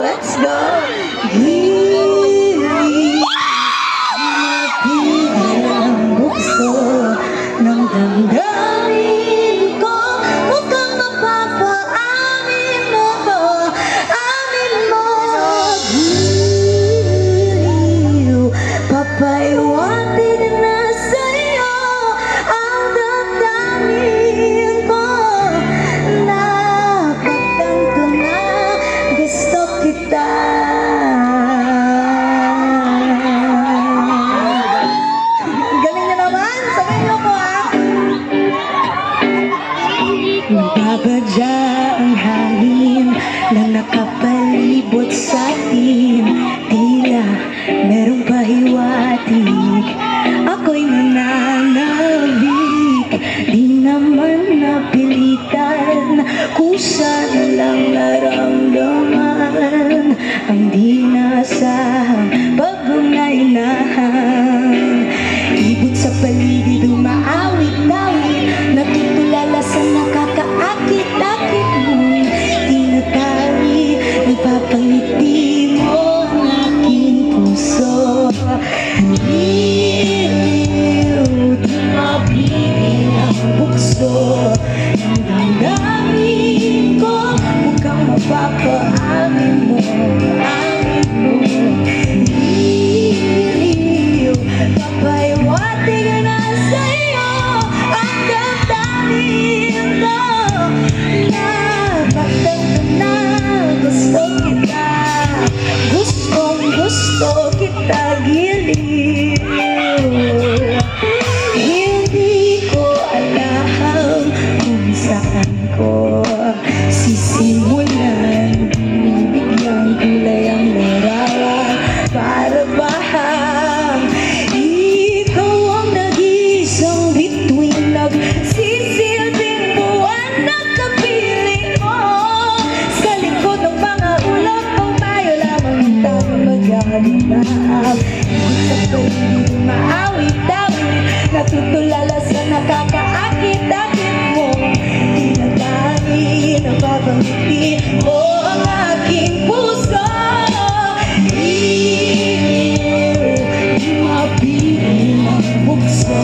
Let's go! Gili, mapigil ang bukso ng damdamin ko. Mukhang mapapaamin mo, amin mo. Giliw, papaiwatig na sa'yo ang damdamin ko. Napagtanto na gusto kita. Galing niya naman! Sabay niyo po Babadya ang hangin na nakapalibot sa atin. Tila merong pahiwatig, ako'y nananabik. Di naman napilitan, kusa na lang naramdaman ang di nasahang pag-ungay-nahan. Ibot sa paligid, umaawit-awit, natutulala sa nakakaakit-akit mo. Tinatawid, nagpapangiti mo ang aking puso. Hindi mapigil ang bukso ng damdamin ko. Mukhang mapapaamin mo, amin mo. Papaiwatig na sa'yo ang damdamin ko. Napagtanto na gusto kita, gusto kita, giliw. Hindi ko alam kung saan ko sisimulan. Binibigyang kulay ang larawan para bahang ikaw ang nag-iisang bituin, nagsisilbing buwan na kapiling mo. Sa likod ng mga ulap pang tayo lamang tayo maghahanap. Sa paligid maawit-awit, natutulala sa nakakaakit-akit mo. Tinatangin ang babangiti mo ang aking puso. Di mapigil ang bukso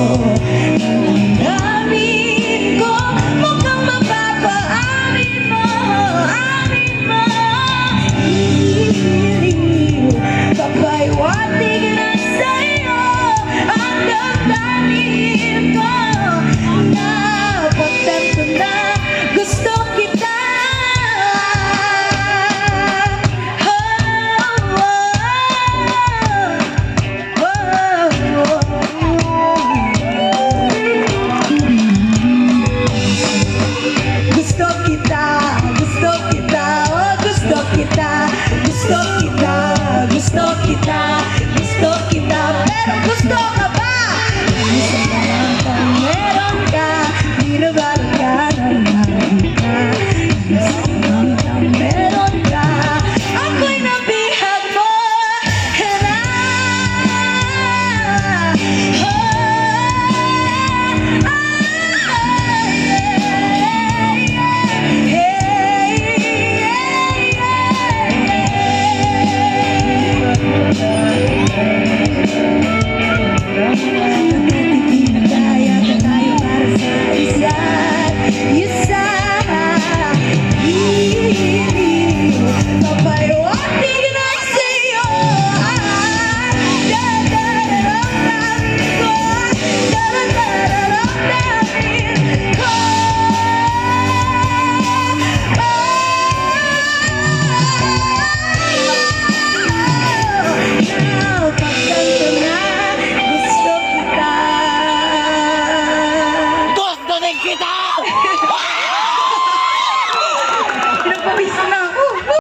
ng damdamin ko. Mukhang mapapaamin mo, amin mo. Giliw, papaiwatig na sa'yo ang damdamin ko. Napagtanto na gusto kita. Gusto kita, oh, gusto kita.